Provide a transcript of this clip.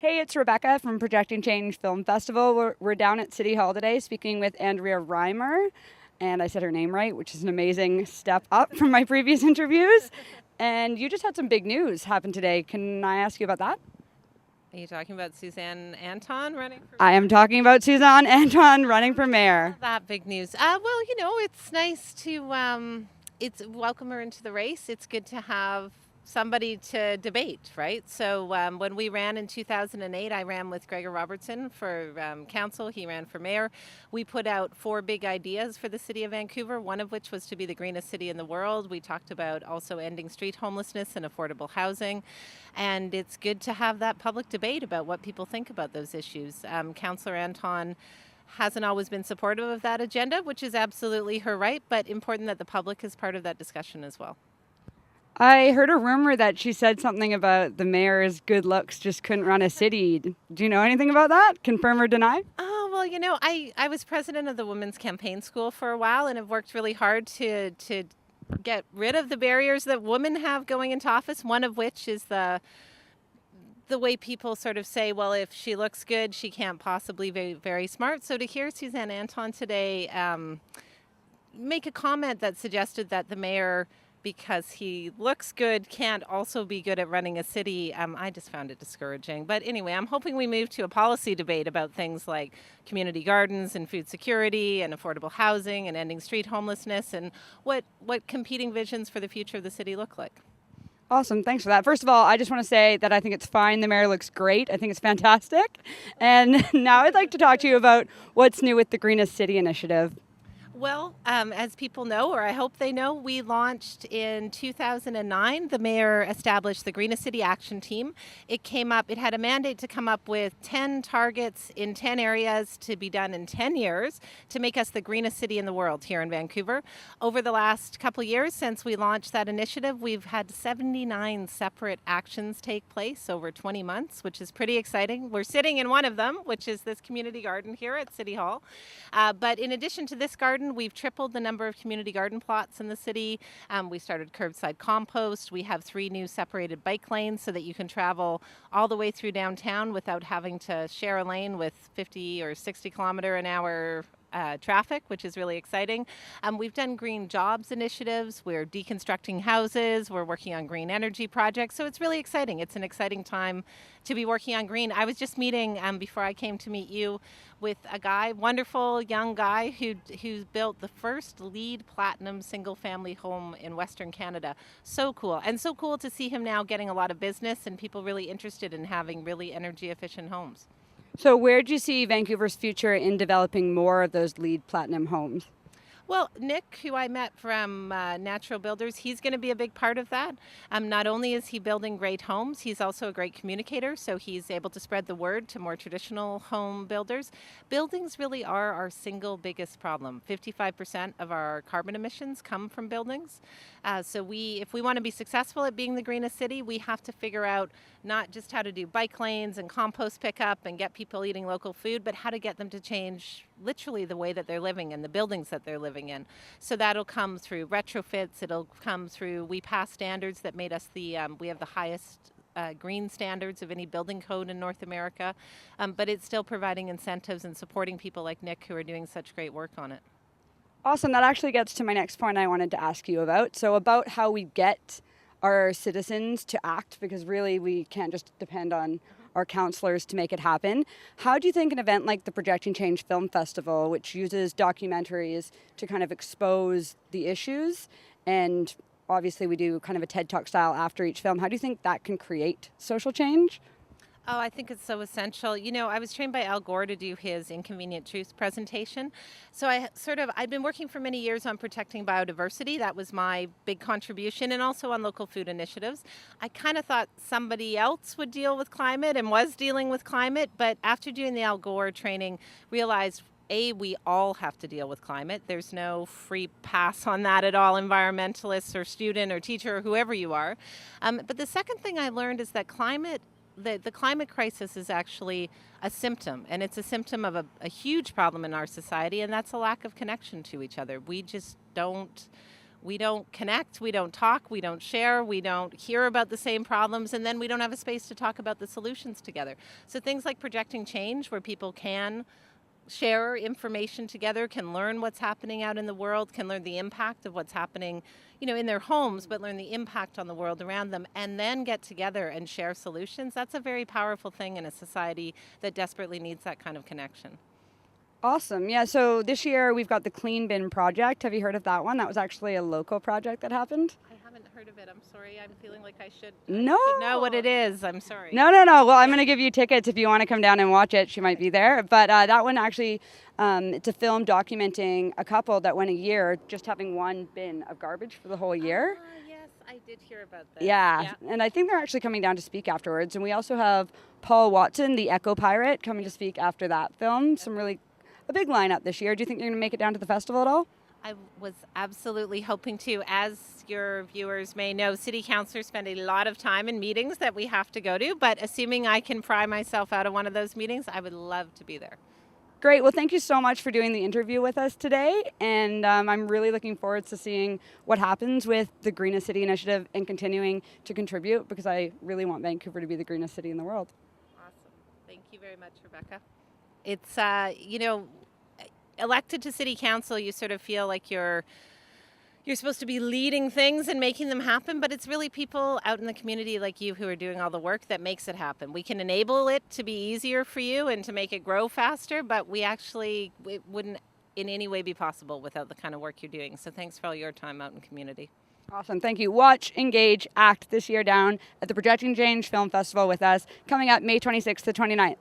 Hey, it's Rebecca from Projecting Change Film Festival. We're down at City Hall today speaking with Andrea Reimer, and I said her name right, which is an amazing step up from my previous interviews. And you just had some big news happen today. Can I ask you about that? Are you talking about Suzanne Anton running for I am talking about Suzanne Anton running for mayor. that big news? Well, it's nice to it's welcome her into the race. It's good to have somebody to debate, right? So when we ran in 2008, I ran with Gregor Robertson for council. He ran for mayor. We put out 4 big ideas for the city of Vancouver, one of which was to be the greenest city in the world. We talked about also ending street homelessness and affordable housing. And it's good to have that public debate about what people think about those issues. Councillor Anton hasn't always been supportive of that agenda, which is absolutely her right, but important that the public is part of that discussion as well. I heard a rumor that she said something about the mayor's good looks just couldn't run a city. Do you know anything about that? Confirm or deny? Oh, well, I was president of the Women's Campaign School for a while and have worked really hard to get rid of the barriers that women have going into office, one of which is the way people sort of say, well, if she looks good, she can't possibly be very smart. So to hear Suzanne Anton today make a comment that suggested that the mayor, because he looks good, can't also be good at running a city, I just found it discouraging. But anyway, I'm hoping we move to a policy debate about things like community gardens and food security and affordable housing and ending street homelessness and what competing visions for the future of the city look like. Awesome. Thanks for that. First of all, I just want to say that I think it's fine. The mayor looks great. I think it's fantastic. And now I'd like to talk to you about what's new with the Greenest City initiative. Well, as people know, or I hope they know, we launched in 2009. The mayor established the Greenest City Action Team. It had a mandate to come up with 10 targets in 10 areas to be done in 10 years to make us the greenest city in the world here in Vancouver. Over the last couple of years since we launched that initiative, we've had 79 separate actions take place over 20 months, which is pretty exciting. We're sitting in one of them, which is this community garden here at City Hall. But in addition to this garden, we've tripled the number of community garden plots in the city. We started curbside compost. We have 3 new separated bike lanes so that you can travel all the way through downtown without having to share a lane with 50 or 60 kilometer an hour traffic, which is really exciting. We've done green jobs initiatives. We're deconstructing houses. We're working on green energy projects. So it's really exciting. It's an exciting time to be working on green. I was just meeting before I came to meet you with a wonderful young guy who built the first LEED Platinum single family home in Western Canada. So cool. And so cool to see him now getting a lot of business and people really interested in having really energy efficient homes. So where do you see Vancouver's future in developing more of those LEED Platinum homes? Well, Nick, who I met from Natural Builders, he's going to be a big part of that. Not only is he building great homes, he's also a great communicator, so he's able to spread the word to more traditional home builders. Buildings really are our single biggest problem. 55% of our carbon emissions come from buildings. If we want to be successful at being the greenest city, we have to figure out not just how to do bike lanes and compost pickup and get people eating local food, but how to get them to change literally the way that they're living and the buildings that they're living in. So that'll come through retrofits. It'll come through, we pass standards that made us we have the highest green standards of any building code in North America. But it's still providing incentives and supporting people like Nick who are doing such great work on it. Awesome. That actually gets to my next point I wanted to ask you about. So about how we get our citizens to act, because really we can't just depend on our councillors to make it happen. How do you think an event like the Projecting Change Film Festival, which uses documentaries to kind of expose the issues, and obviously we do kind of a TED Talk style after each film, how do you think that can create social change? Oh, I think it's so essential. I was trained by Al Gore to do his Inconvenient Truth presentation. So I've been working for many years on protecting biodiversity. That was my big contribution, and also on local food initiatives. I kind of thought somebody else would deal with climate and was dealing with climate, but after doing the Al Gore training, realized we all have to deal with climate. There's no free pass on that at all, environmentalists or student or teacher or whoever you are. But the second thing I learned is that the climate crisis is actually a symptom, and it's a symptom of a huge problem in our society, and that's a lack of connection to each other. we don't connect, we don't talk, we don't share, we don't hear about the same problems, and then we don't have a space to talk about the solutions together. So things like projecting change, where people can share information together, can learn what's happening out in the world, can learn the impact of what's happening, in their homes, but learn the impact on the world around them, and then get together and share solutions. That's a very powerful thing in a society that desperately needs that kind of connection. Awesome. Yeah, so this year we've got the Clean Bin Project. Have you heard of that one? That was actually a local project that happened. I haven't heard of it. I'm sorry. I'm feeling like I should No. know what it is. I'm sorry. No. Well, I'm going to give you tickets if you want to come down and watch it. She might be there. But that one actually, it's a film documenting a couple that went a year just having one bin of garbage for the whole year. Yes, I did hear about that. Yeah, and I think they're actually coming down to speak afterwards. And we also have Paul Watson, the Eco Pirate, coming to speak after that film. A big lineup this year. Do you think you're going to make it down to the festival at all? I was absolutely hoping to. As your viewers may know, city councilors spend a lot of time in meetings that we have to go to, but assuming I can pry myself out of one of those meetings, I would love to be there. Great. Well, thank you so much for doing the interview with us today. And I'm really looking forward to seeing what happens with the Greenest City Initiative and continuing to contribute, because I really want Vancouver to be the greenest city in the world. Awesome. Thank you very much, Rebecca. It's, elected to city council, you sort of feel like you're supposed to be leading things and making them happen, but it's really people out in the community like you who are doing all the work that makes it happen. We can enable it to be easier for you and to make it grow faster, but it wouldn't in any way be possible without the kind of work you're doing. So thanks for all your time out in community. Awesome. Thank you. Watch, engage, act this year down at the Projecting Change Film Festival with us, coming up May 26th to 29th.